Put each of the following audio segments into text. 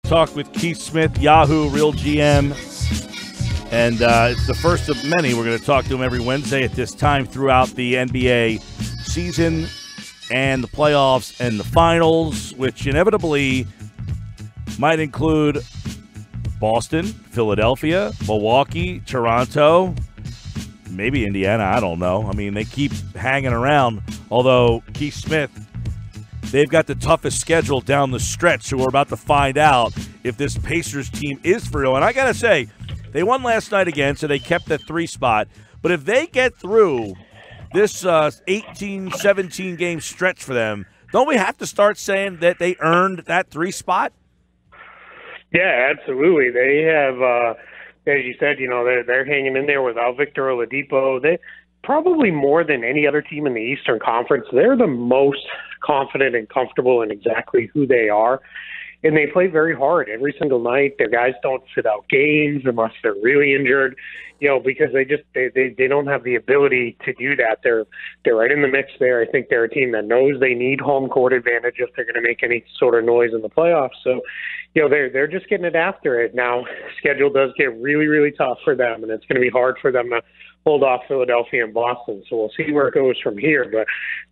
talk with Keith Smith, Yahoo, Real GM. And it's the first of many. We're going to talk to him every Wednesday at this time throughout the NBA season and the playoffs and the finals, which inevitably might include Boston, Philadelphia, Milwaukee, Toronto, maybe Indiana. I don't know. I mean, they keep hanging around, although Keith Smith, they've got the toughest schedule down the stretch, so we're about to find out if this Pacers team is for real. And I got to say, they won last night again, so they kept that 3 spot. But if they get through this 18, 17-game stretch for them, don't we have to start saying that they earned that 3 spot? Yeah, absolutely. They have, as you said, they're hanging in there without Victor Oladipo. They probably more than any other team in the Eastern Conference, they're the most confident and comfortable in exactly who they are. And they play very hard every single night. Their guys don't sit out games unless they're really injured, because they don't have the ability to do that. They're right in the mix there. I think they're a team that knows they need home court advantage if they're going to make any sort of noise in the playoffs. So, they're just getting it after it. Now, schedule does get really, really tough for them, and it's going to be hard for them to hold off Philadelphia and Boston. So we'll see where it goes from here.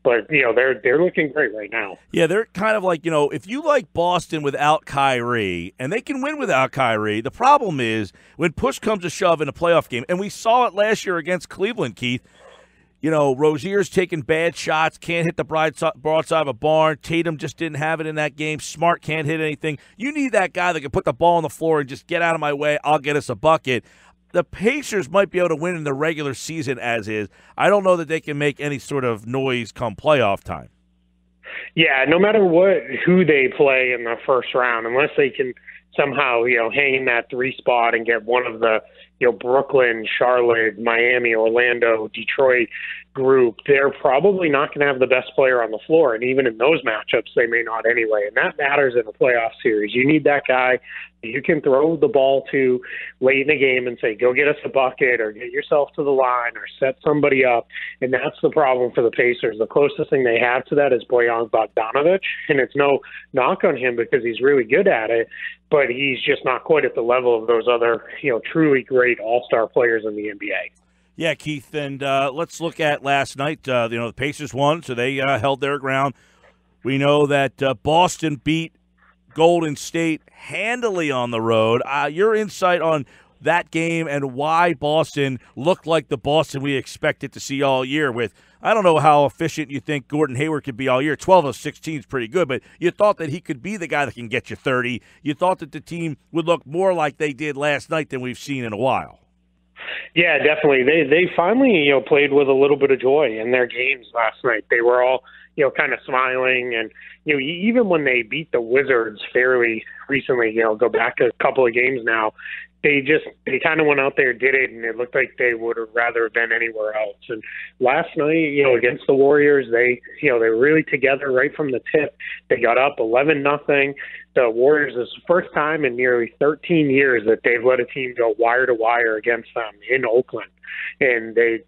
But they're looking great right now. Yeah, they're kind of like, if you like Boston without Kyrie, and they can win without Kyrie, the problem is when push comes to shove in a playoff game, and we saw it last year against Cleveland, Keith. Rozier's taking bad shots, can't hit the broadside of a barn. Tatum just didn't have it in that game. Smart can't hit anything. You need that guy that can put the ball on the floor and just get out of my way. I'll get us a bucket. The Pacers might be able to win in the regular season as is. I don't know that they can make any sort of noise come playoff time. Yeah, no matter who they play in the first round, unless they can somehow, hang in that 3 spot and get one of the, Brooklyn, Charlotte, Miami, Orlando, Detroit group, they're probably not going to have the best player on the floor. And even in those matchups, they may not anyway. And that matters in a playoff series. You need that guy you can throw the ball to late in the game and say, go get us a bucket or get yourself to the line or set somebody up. And that's the problem for the Pacers. The closest thing they have to that is Bojan Bogdanovic. And it's no knock on him because he's really good at it, but he's just not quite at the level of those other, truly great all-star players in the NBA. Yeah, Keith, and let's look at last night. The Pacers won, so they held their ground. We know that Boston beat Golden State handily on the road. Your insight on that game and why Boston looked like the Boston we expected to see all year with, I don't know how efficient you think Gordon Hayward could be all year. 12 of 16 is pretty good, but you thought that he could be the guy that can get you 30. You thought that the team would look more like they did last night than we've seen in a while. Yeah, definitely. They finally, played with a little bit of joy in their games last night. They were all, kind of smiling. And, even when they beat the Wizards fairly recently, go back a couple of games now, they kind of went out there, did it, and it looked like they would have rather been anywhere else. And last night, against the Warriors, they were really together right from the tip. They got up 11-0. The Warriors, this is the first time in nearly 13 years that they've let a team go wire to wire against them in Oakland. And they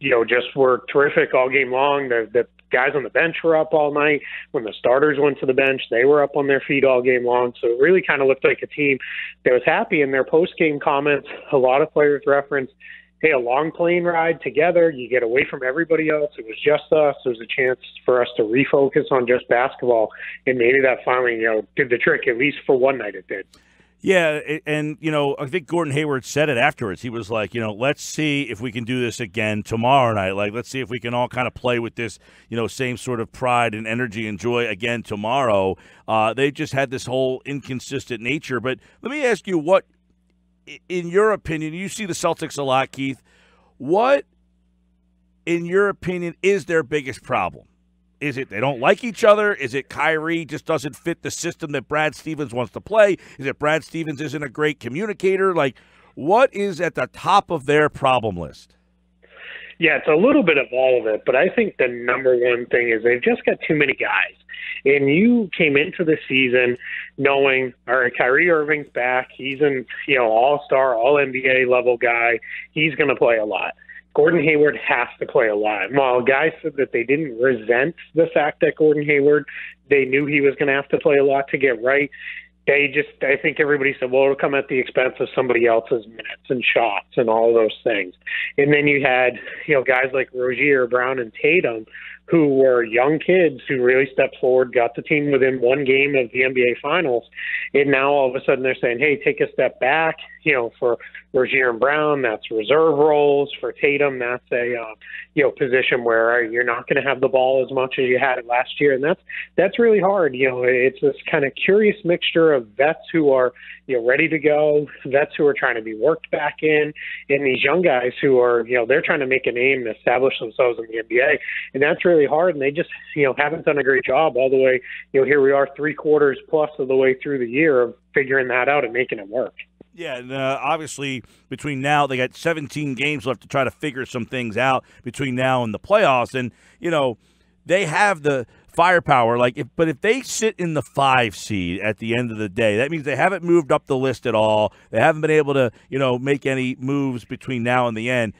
just were terrific all game long. The guys on the bench were up all night. When the starters went to the bench, they were up on their feet all game long. So it really kind of looked like a team that was happy. In their post-game comments, a lot of players referenced, hey, a long plane ride together, you get away from everybody else. It was just us. There was a chance for us to refocus on just basketball, and maybe that finally, did the trick, at least for one night it did. Yeah, and, I think Gordon Hayward said it afterwards. He was like, let's see if we can do this again tomorrow night. Like, let's see if we can all kind of play with this, same sort of pride and energy and joy again tomorrow. They just had this whole inconsistent nature. But let me ask you, what, in your opinion, you see the Celtics a lot, Keith. What, in your opinion, is their biggest problem? Is it they don't like each other? Is it Kyrie just doesn't fit the system that Brad Stevens wants to play? Is it Brad Stevens isn't a great communicator? Like, what is at the top of their problem list? Yeah, it's a little bit of all of it, but I think the number one thing is they've just got too many guys. And you came into the season knowing, all right, Kyrie Irving's back. He's an all-star, all-NBA level guy. He's going to play a lot. Gordon Hayward has to play a lot. While guys said that they didn't resent the fact that Gordon Hayward, they knew he was going to have to play a lot to get right, I think everybody said, well, it'll come at the expense of somebody else's minutes and shots and all those things. And then you had, guys like Rozier, Brown, and Tatum, who were young kids who really stepped forward, got the team within one game of the NBA Finals. And now all of a sudden they're saying, hey, take a step back. For Rozier and Brown, that's reserve roles. For Tatum, that's a position where you're not going to have the ball as much as you had it last year, and that's really hard. It's this kind of curious mixture of vets who are ready to go, vets who are trying to be worked back in, and these young guys who are they're trying to make a name and establish themselves in the NBA, and that's really hard. And they just haven't done a great job all the way. Here we are, 3/4 plus of the way through the year of figuring that out and making it work. Yeah, and obviously between now, they got 17 games left to try to figure some things out between now and the playoffs. And, they have the firepower. But if they sit in the 5 seed at the end of the day, that means they haven't moved up the list at all. They haven't been able to, make any moves between now and the end.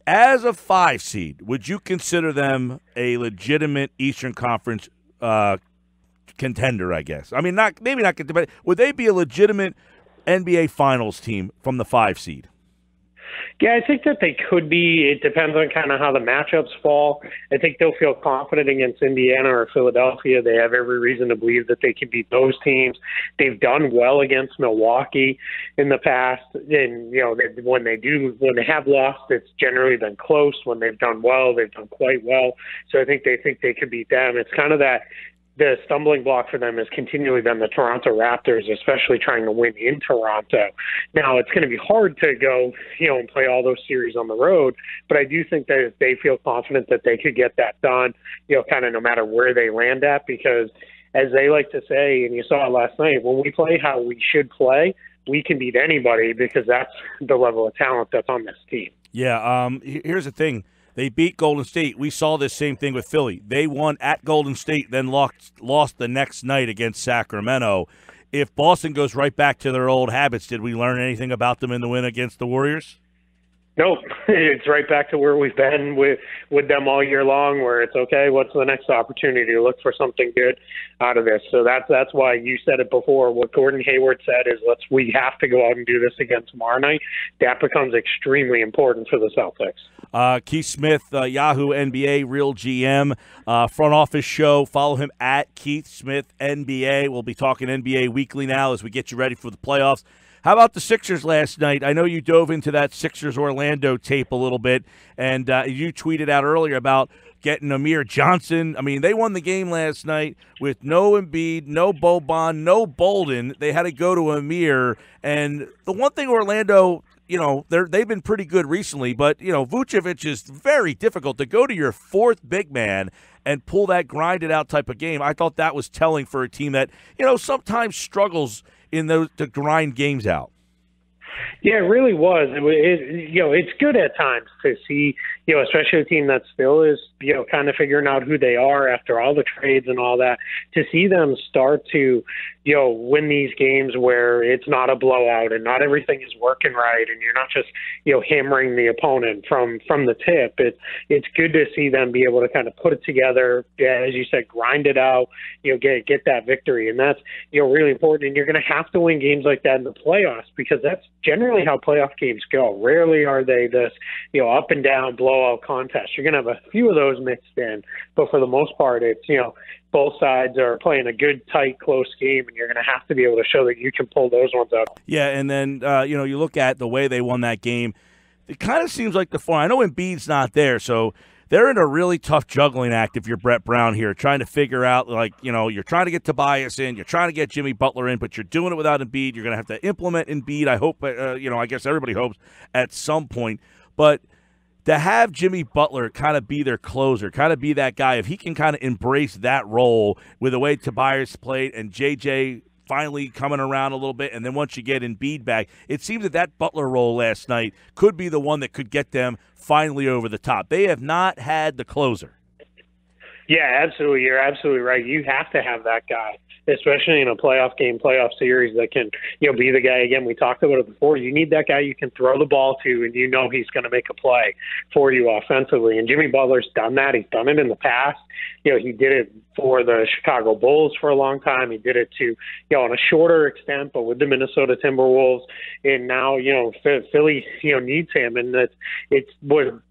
As a 5 seed, would you consider them a legitimate Eastern Conference contender, I guess? I mean, maybe not contender, but would they be a legitimate NBA Finals team from the 5 seed? Yeah, I think that they could be. It depends on kind of how the matchups fall. I think they'll feel confident against Indiana or Philadelphia. They have every reason to believe that they can beat those teams. They've done well against Milwaukee in the past, and when they have lost, it's generally been close. When they've done well, they've done quite well. So I think they could beat them. It's kind of that. The stumbling block for them has continually been the Toronto Raptors, especially trying to win in Toronto. Now, it's going to be hard to go, and play all those series on the road, but I do think that they feel confident that they could get that done, kind of no matter where they land at, because as they like to say, and you saw it last night, when we play how we should play, we can beat anybody because that's the level of talent that's on this team. Yeah, here's the thing. They beat Golden State. We saw this same thing with Philly. They won at Golden State, then lost the next night against Sacramento. If Boston goes right back to their old habits, did we learn anything about them in the win against the Warriors? Nope. It's right back to where we've been with them all year long, where it's okay, what's the next opportunity to look for something good out of this? So that's why you said it before. What Gordon Hayward said is we have to go out and do this again tomorrow night. That becomes extremely important for the Celtics. Keith Smith, Yahoo NBA, Real GM, front office show. Follow him at Keith Smith NBA. We'll be talking NBA weekly now as we get you ready for the playoffs. How about the Sixers last night? I know you dove into that Sixers-Orlando tape a little bit, and you tweeted out earlier about getting Amir Johnson. I mean, they won the game last night with no Embiid, no Boban, no Bolden. They had to go to Amir. And the one thing Orlando, they've been pretty good recently, but, Vucevic is very difficult to go to your 4th big man and pull that grinded-out type of game. I thought that was telling for a team that, sometimes struggles in those to grind games out. Yeah, it really was. It's good at times to see, especially a team that still is, kind of figuring out who they are after all the trades and all that, to see them start to, win these games where it's not a blowout and not everything is working right and you're not just, hammering the opponent from the tip. It's good to see them be able to kind of put it together, as you said, grind it out, get that victory. And that's, really important. And you're going to have to win games like that in the playoffs because that's generally how playoff games go. Rarely are they this, up and down blowout contest. You're going to have a few of those mixed in, but for the most part, it's, both sides are playing a good, tight, close game, and you're going to have to be able to show that you can pull those ones out. Yeah, and then, you look at the way they won that game, it kind of seems like the form. I know Embiid's not there, so they're in a really tough juggling act if you're Brett Brown here, trying to figure out, you're trying to get Tobias in, you're trying to get Jimmy Butler in, but you're doing it without Embiid. You're going to have to implement Embiid, I hope, I guess everybody hopes, at some point. But to have Jimmy Butler kind of be their closer, kind of be that guy, if he can kind of embrace that role with the way Tobias played and JJ finally coming around a little bit, and then once you get Embiid back, it seems that Butler role last night could be the one that could get them finally over the top. They have not had the closer. Yeah, absolutely. You're absolutely right. You have to have that guy especially in a playoff game, playoff series that can, be the guy. Again, we talked about it before. You need that guy you can throw the ball to, and he's going to make a play for you offensively. And Jimmy Butler's done that. He's done it in the past. He did it for the Chicago Bulls for a long time. He did it to, on a shorter extent, but with the Minnesota Timberwolves. And now, Philly, needs him. And it's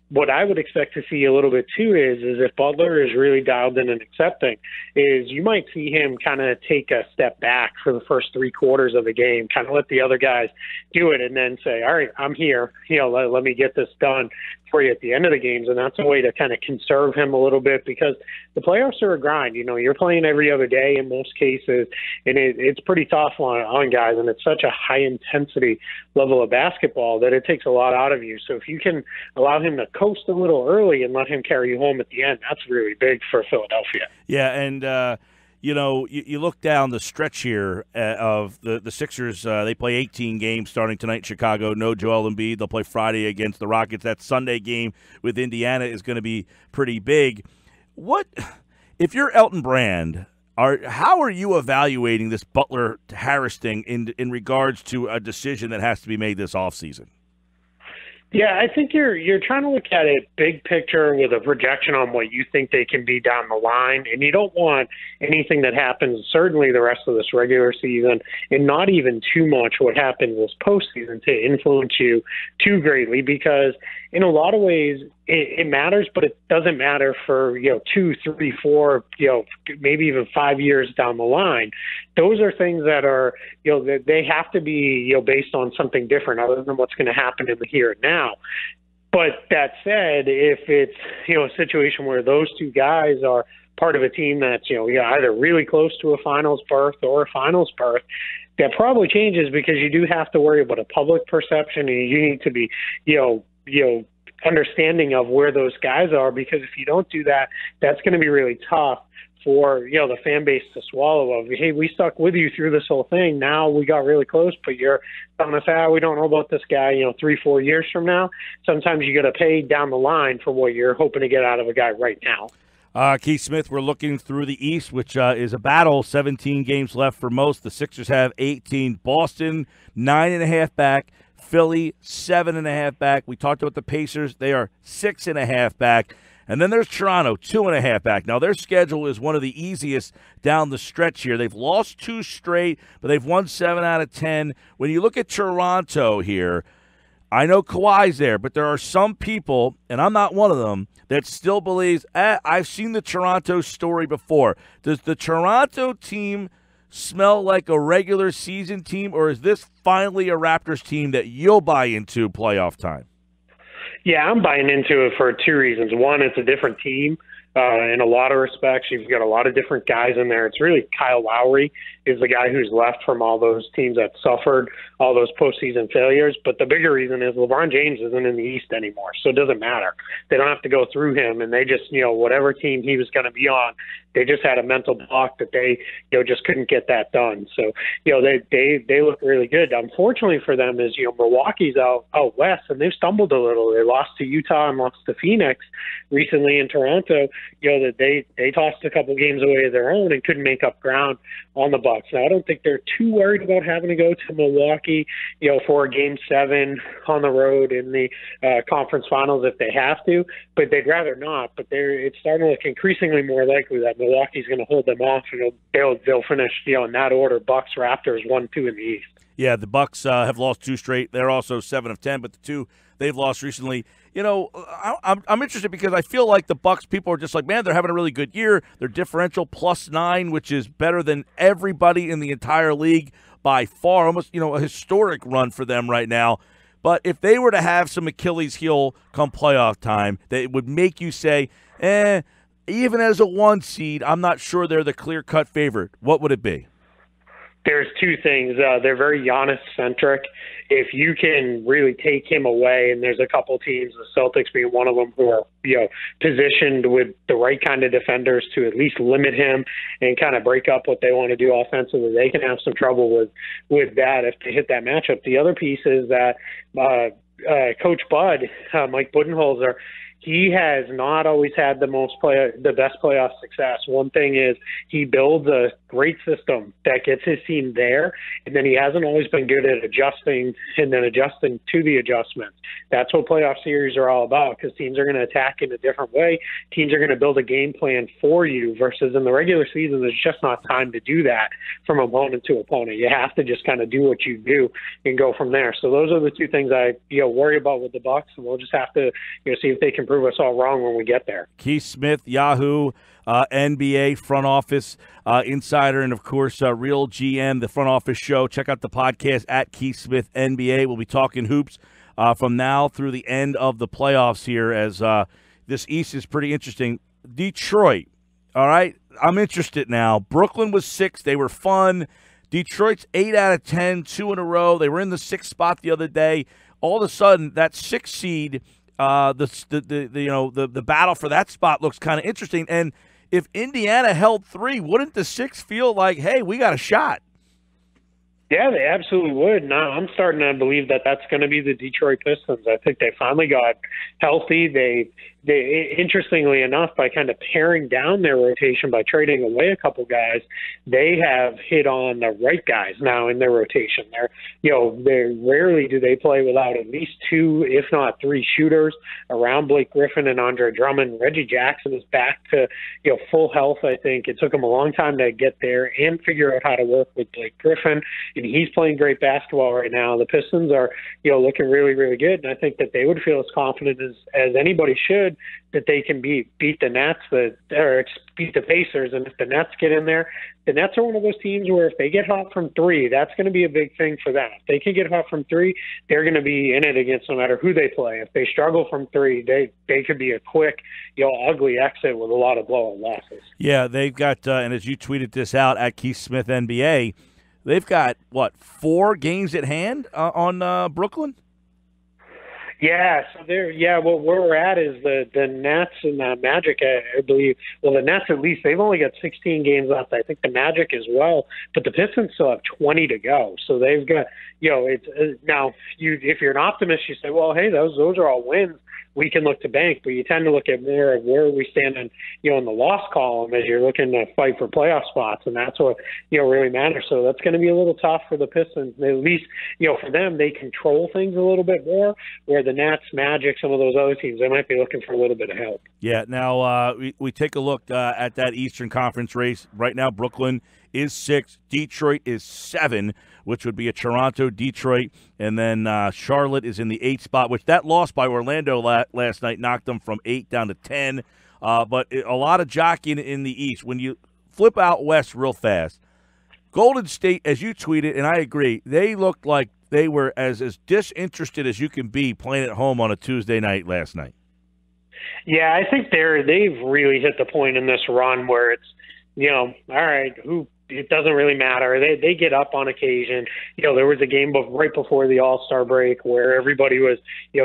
what I would expect to see a little bit too is if Butler is really dialed in and accepting, is you might see him kind of take a step back for the first 3 quarters of the game, kind of let the other guys do it, and then say, all right, I'm here, let me get this done for you at the end of the games. And that's a way to kind of conserve him a little bit, because the playoffs are a grind. You're playing every other day in most cases, and it's pretty tough on guys, and it's such a high intensity level of basketball that it takes a lot out of you. So if you can allow him to coast a little early and let him carry you home at the end, that's really big for Philadelphia. Yeah, and you look down the stretch here of the Sixers. They play 18 games starting tonight in Chicago. No Joel Embiid. They'll play Friday against the Rockets. That Sunday game with Indiana is going to be pretty big. What if you're Elton Brand? How are you evaluating this Butler-Harris thing in regards to a decision that has to be made this offseason? Yeah, I think you're trying to look at it big picture with a projection on what you think they can be down the line, and you don't want anything that happens certainly the rest of this regular season, and not even too much what happens this postseason to influence you too greatly, because in a lot of ways it matters, but it doesn't matter for 2, 3, 4, maybe even 5 years down the line. Those are things that are they have to be based on something different other than what's going to happen in the here and now. But that said, if it's a situation where those two guys are part of a team that's either really close to a finals berth or a finals berth, that probably changes, because you do have to worry about a public perception, and you need to be understanding of where those guys are, because if you don't do that, that's going to be really tough for the fan base to swallow. Of, hey, we stuck with you through this whole thing. Now we got really close, but you're telling us, we don't know about this guy 3-4 years from now. Sometimes you got to pay down the line for what you're hoping to get out of a guy right now. Keith Smith, we're looking through the East, which is a battle. 17 games left for most. The Sixers have 18. Boston 9.5 back. Philly 7.5 back. We talked about the Pacers. They are 6.5 back. And then there's Toronto, 2.5 back. Now, their schedule is one of the easiest down the stretch here. They've lost 2 straight, but they've won 7 out of 10. When you look at Toronto here, I know Kawhi's there, but there are some people, and I'm not one of them, that still believes, I've seen the Toronto story before. Does the Toronto team smell like a regular season team, or is this finally a Raptors team that you'll buy into playoff time? Yeah, I'm buying into it for 2 reasons. One, it's a different team. In a lot of respects, you've got a lot of different guys in there. It's really Kyle Lowry is the guy who's left from all those teams that suffered all those postseason failures. But the bigger reason is LeBron James isn't in the East anymore, so it doesn't matter. They don't have to go through him, and they just, whatever team he was going to be on, they just had a mental block that they, just couldn't get that done. So, they look really good. Unfortunately for them is, Milwaukee's out west, and they've stumbled a little. They lost to Utah and lost to Phoenix recently. In Toronto, that they tossed a couple games away of their own and couldn't make up ground on the Bucks. Now, I don't think they're too worried about having to go to Milwaukee, for a Game 7 on the road in the conference finals if they have to, but they'd rather not. But it's starting to look increasingly more likely that Milwaukee's going to hold them off, and they'll finish, in that order: Bucks, Raptors, 1-2 in the East. Yeah, the Bucks have lost 2 straight. They're also 7 of 10, but the 2 they've lost recently. I'm interested because I feel like the Bucks people are just like, man, they're having a really good year. They're differential +9, which is better than everybody in the entire league by far. Almost, a historic run for them right now. But if they were to have some Achilles heel come playoff time, that it would make you say, even as a 1 seed, I'm not sure they're the clear-cut favorite. What would it be? There's 2 things. They're very Giannis-centric. If you can really take him away, and there's a couple teams, the Celtics being one of them, who are positioned with the right kind of defenders to at least limit him and kind of break up what they want to do offensively, they can have some trouble with that if they hit that matchup. The other piece is that Coach Bud, Mike Budenholzer, he has not always had the best playoff success. One thing is he builds a great system that gets his team there, and then he hasn't always been good at adjusting and then adjusting to the adjustments. That's what playoff series are all about, because teams are going to attack in a different way. Teams are going to build a game plan for you, versus in the regular season, there's just not time to do that from opponent to opponent. You have to just kind of do what you do and go from there. So those are the two things I worry about with the Bucks, and we'll just have to see if they can prove us all wrong when we get there. Keith Smith, Yahoo, NBA front office insider, and of course Real GM, the front office show. Check out the podcast at Keith Smith NBA. We'll be talking hoops from now through the end of the playoffs here, as this East is pretty interesting. Detroit, all right, I'm interested now. Brooklyn was 6. They were fun. Detroit's 8 out of 10, 2 in a row. They were in the 6th spot the other day. All of a sudden, that 6th seed, the battle for that spot looks kind of interesting. And if Indiana held 3, wouldn't the 6 feel like, hey, we got a shot? Yeah, they absolutely would. Now I'm starting to believe that that's going to be the Detroit Pistons. I think they finally got healthy. They interestingly enough, by kind of paring down their rotation by trading away a couple guys, they have hit on the right guys now in their rotation. They rarely do they play without at least 2, if not 3 shooters around Blake Griffin and Andre Drummond. Reggie Jackson is back to full health. I think it took him a long time to get there and figure out how to work with Blake Griffin, and he's playing great basketball right now. The Pistons are looking really, really good, and I think that they would feel as confident as anybody should that they can beat the Nets, beat the Pacers. And if the Nets get in there, the Nets are one of those teams where if they get hot from 3, that's going to be a big thing for them. If they can get hot from 3, they're going to be in it against no matter who they play. If they struggle from 3, they could be a quick, ugly exit with a lot of blowout losses. Yeah, they've got, and as you tweeted this out at Keith Smith NBA, they've got, 4 games at hand on Brooklyn? Yeah, so where we're at is the Nets and the Magic, I believe. Well, the Nets, at least, they've only got 16 games left. I think the Magic as well, but the Pistons still have 20 to go. So they've got, now if you're an optimist, you say, well, hey, those are all wins. We can look to bank, but you tend to look at more of where we stand in the loss column as you're looking to fight for playoff spots, and that's what really matters. So that's going to be a little tough for the Pistons. At least for them, they control things a little bit more. Where the Nets, Magic, some of those other teams, they might be looking for a little bit of help. Yeah. Now we take a look at that Eastern Conference race right now. Brooklyn is 6, Detroit is 7, which would be a Toronto, Detroit, and then Charlotte is in the 8th spot, which that loss by Orlando last night knocked them from 8 down to 10. But a lot of jockeying in the East. When you flip out west real fast, Golden State, as you tweeted, and I agree, they looked like they were as disinterested as you can be playing at home on a Tuesday night last night. Yeah, I think they've really hit the point in this run where it's, all right, it doesn't really matter. They get up on occasion. There was a game right before the All-Star break where everybody was,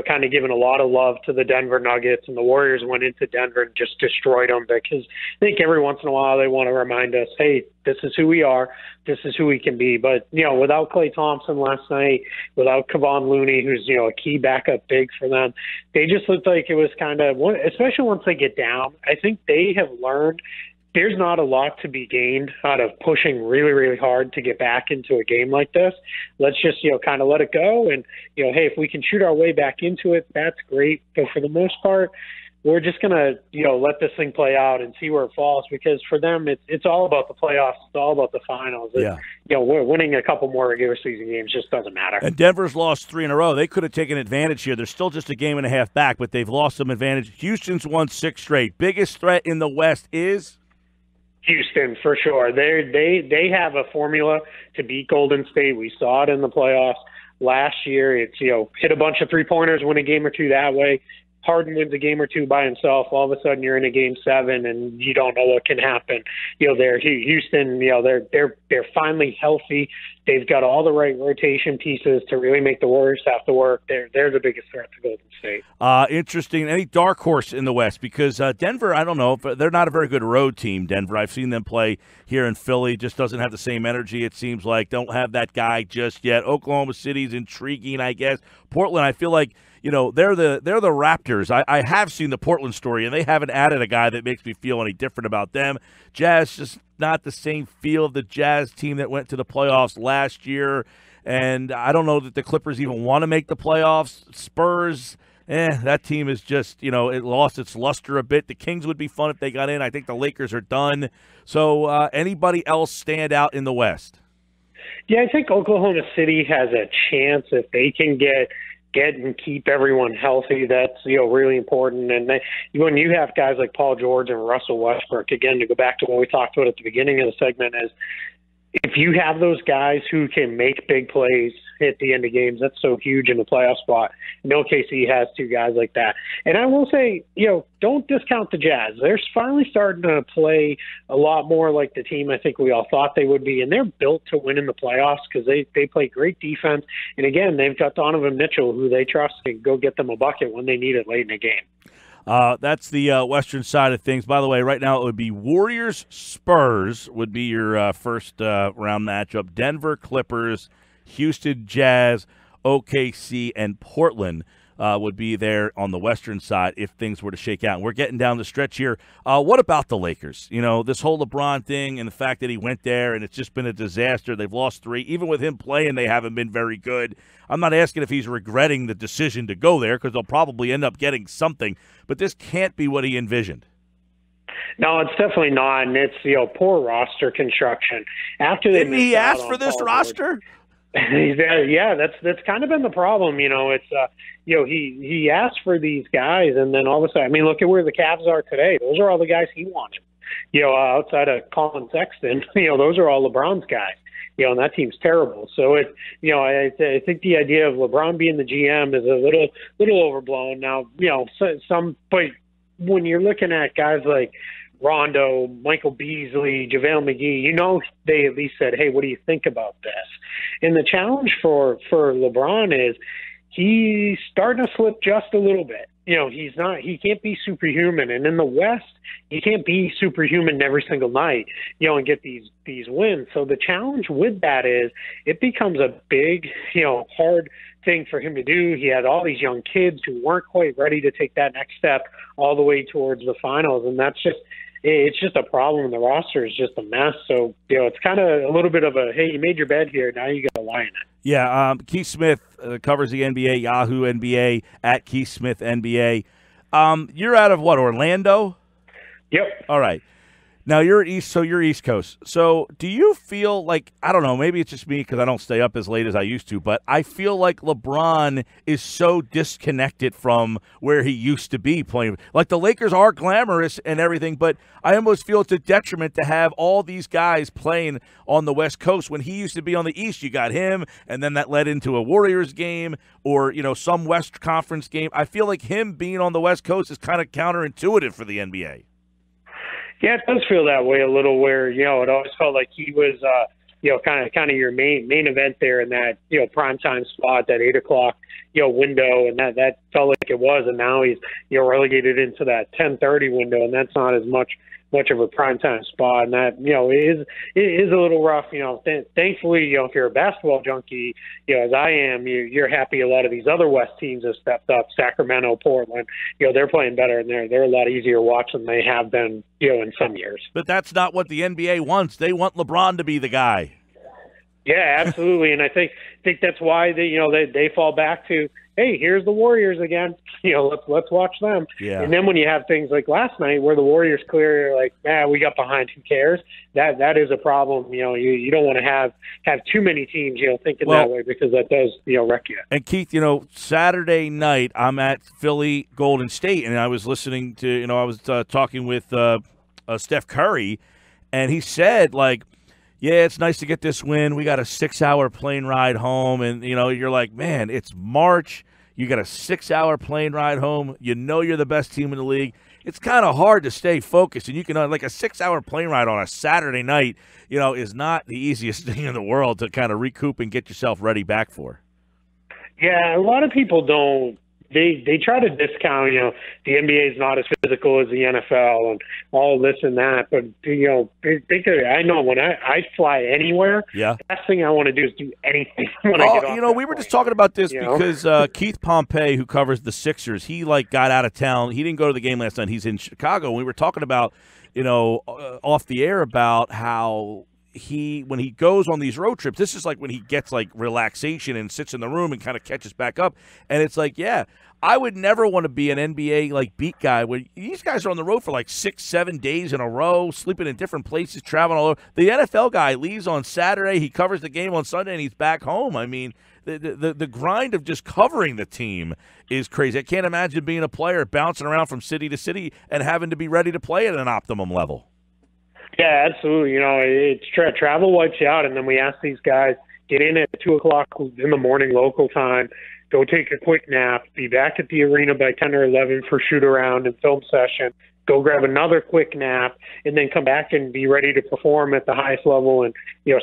kind of giving a lot of love to the Denver Nuggets, and the Warriors went into Denver and just destroyed them, because I think every once in a while they want to remind us, hey, this is who we are. This is who we can be. But, without Klay Thompson last night, without Kevon Looney, who's, a key backup big for them, they just looked like it was kind of, especially once they get down, I think they have learned there's not a lot to be gained out of pushing really, really hard to get back into a game like this. Let's just, kind of let it go. And, hey, if we can shoot our way back into it, that's great. But for the most part, we're just going to, let this thing play out and see where it falls, because for them, it's all about the playoffs. It's all about the finals. Yeah. We're winning a couple more regular season games just doesn't matter. And Denver's lost 3 in a row. They could have taken advantage here. They're still just a game and a half back, but they've lost some advantage. Houston's won 6 straight. Biggest threat in the West is Houston, for sure. They have a formula to beat Golden State. We saw it in the playoffs last year. It's, hit a bunch of three-pointers, win a game or 2 that way. Harden wins a game or 2 by himself. All of a sudden you're in a game 7 and you don't know what can happen. Houston, they're finally healthy. They've got all the right rotation pieces to really make the Warriors have to work. They're the biggest threat to Golden State. Interesting. Any dark horse in the West? Because Denver, I don't know. They're not a very good road team, Denver. I've seen them play here in Philly. Just doesn't have the same energy, it seems like. Don't have that guy just yet. Oklahoma City's intriguing, I guess. Portland, I feel like they're the Raptors. I have seen the Portland story, and they haven't added a guy that makes me feel any different about them. Jazz just not the same feel of the Jazz team that went to the playoffs last year, and I don't know that the Clippers even want to make the playoffs. Spurs, that team is just, it lost its luster a bit. The Kings would be fun if they got in. I think the Lakers are done. So anybody else stand out in the West? Yeah, I think Oklahoma City has a chance if they can get and keep everyone healthy. That's really important. And when you have guys like Paul George and Russell Westbrook, again, to go back to what we talked about at the beginning of the segment, is if you have those guys who can make big plays at the end of games, that's so huge in the playoff spot. And OKC has two guys like that. And I will say, don't discount the Jazz. They're finally starting to play a lot more like the team I think we all thought they would be. And they're built to win in the playoffs because they play great defense. And again, they've got Donovan Mitchell, who they trust to go get them a bucket when they need it late in the game. That's the western side of things. By the way, right now it would be Warriors-Spurs would be your first round matchup. Denver Clippers, Houston Jazz, OKC, and Portland would be there on the western side if things were to shake out. And we're getting down the stretch here. What about the Lakers? This whole LeBron thing and the fact that he went there and it's just been a disaster. They've lost 3. Even with him playing, they haven't been very good. I'm not asking if he's regretting the decision to go there because they'll probably end up getting something. But this can't be what he envisioned. No, it's definitely not. And it's, poor roster construction. Didn't he ask for this roster? Yeah, that's kind of been the problem. It's he asked for these guys, and then all of a sudden, look at where the Cavs are today. Those are all the guys he wanted. Outside of Colin Sexton, those are all LeBron's guys. And that team's terrible. So I think the idea of LeBron being the GM is a little overblown. Now, but when you're looking at guys like Rondo, Michael Beasley, JaVale McGee, they at least said, hey, what do you think about this? And the challenge for LeBron is he's starting to slip just a little bit. He can't be superhuman. And in the West, he can't be superhuman every single night, and get these wins. So the challenge with that is it becomes a big, hard thing for him to do. He had all these young kids who weren't quite ready to take that next step all the way towards the finals. And it's just a problem. The roster is just a mess. So, it's kind of a little bit of a, hey, you made your bed here, now you got to lie in it. Yeah, Keith Smith covers the NBA, Yahoo NBA, at Keith Smith NBA. You're out of what, Orlando? Yep. All right. Now, you're East Coast. So do you feel like, I don't know, maybe it's just me because I don't stay up as late as I used to, but I feel like LeBron is so disconnected from where he used to be playing. Like, the Lakers are glamorous and everything, but I almost feel it's a detriment to have all these guys playing on the West Coast. When he used to be on the East, you got him, and then that led into a Warriors game or, some West Conference game. I feel like him being on the West Coast is kind of counterintuitive for the NBA. Yeah, it does feel that way a little where, it always felt like he was, kind of your main event there in that, primetime spot, that 8 o'clock, window. And that felt like it was. And now he's, relegated into that 10:30 window. And that's not as much of a primetime spot. And that, it is a little rough. Thankfully, if you're a basketball junkie, as I am, you're happy a lot of these other West teams have stepped up. Sacramento, Portland, they're playing better, and they're a lot easier to watch than they have been, in some years. But that's not what the NBA wants. They want LeBron to be the guy. Yeah, absolutely. And I think that's why they fall back to, hey, here's the Warriors again. Let's watch them. Yeah. And then when you have things like last night where the Warriors clearly are like, we got behind, who cares? That is a problem. You don't want to have too many teams, thinking that way, because that does, wreck you. And Keith, Saturday night I'm at Philly Golden State, and I was listening to, I was talking with Steph Curry, and he said, like, yeah, it's nice to get this win. We got a 6-hour plane ride home. And, you're like, man, it's March. You got a 6-hour plane ride home. You're the best team in the league. It's kind of hard to stay focused. And you can, like, a 6-hour plane ride on a Saturday night, is not the easiest thing in the world to kind of recoup and get yourself ready back for. Yeah, a lot of people don't they try to discount, the NBA is not as physical as the NFL and all this and that. But, I know when I fly anywhere, yeah, the last thing I want to do is do anything when I get off we were just talking about this because Keith Pompey, who covers the Sixers, he got out of town. He didn't go to the game last night. He's in Chicago. And we were talking about, off the air about how when he goes on these road trips, this is like when he gets like relaxation and sits in the room and kind of catches back up. And it's like, yeah, I would never want to be an NBA like beat guy where these guys are on the road for like 6-7 days in a row, sleeping in different places, traveling all over. The NFL guy leaves on Saturday, he covers the game on Sunday, and he's back home. I mean, the grind of just covering the team is crazy. I can't imagine being a player bouncing around from city to city and having to be ready to play at an optimum level. Yeah, absolutely. It's travel wipes you out, and then we ask these guys, get in at 2 o'clock in the morning local time, go take a quick nap, be back at the arena by 10 or 11 for shoot-around and film session, go grab another quick nap, and then come back and be ready to perform at the highest level and,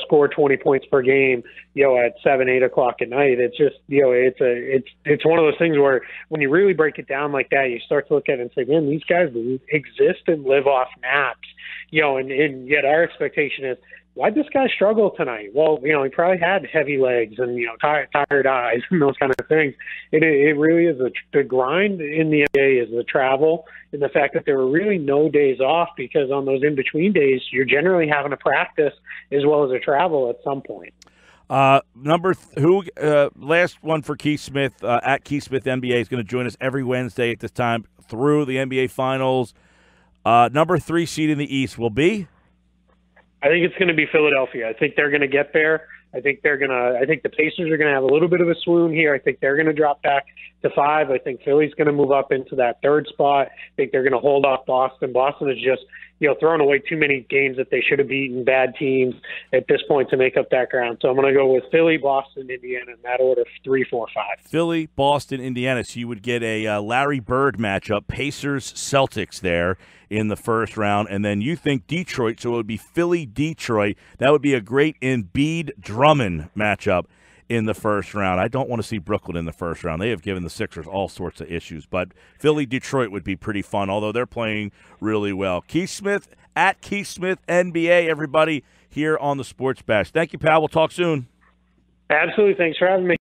score 20 points per game, at 7, 8 o'clock at night. It's just, it's one of those things where when you really break it down like that, you start to look at it and say, man, these guys exist and live off naps, and yet our expectation is, why'd this guy struggle tonight? Well, he probably had heavy legs and, tired eyes and those kind of things. It really is the grind in the NBA is the travel and the fact that there were really no days off, because on those in-between days, you're generally having to practice as well as a travel at some point. Last one for Keith Smith, at Keith Smith NBA, is going to join us every Wednesday at this time through the NBA Finals. Number 3 seed in the East will be? I think it's going to be Philadelphia. I think they're going to get there. I think the Pacers are going to have a little bit of a swoon here. I think they're going to drop back to 5. I think Philly's going to move up into that 3rd spot. I think they're going to hold off Boston. Boston is just, throwing away too many games that they should have beaten bad teams at this point to make up that ground. So I'm going to go with Philly, Boston, Indiana in that order, 3, 4, 5. Philly, Boston, Indiana. So you would get a Larry Bird matchup, Pacers, Celtics there in the first round. And then you think Detroit, so it would be Philly, Detroit. That would be a great Embiid-Drummond matchup in the first round. I don't want to see Brooklyn in the first round. They have given the Sixers all sorts of issues. But Philly, Detroit would be pretty fun, although they're playing really well. Keith Smith, at Keith Smith NBA, everybody here on the Sports Bash. Thank you, pal. We'll talk soon. Absolutely. Thanks for having me.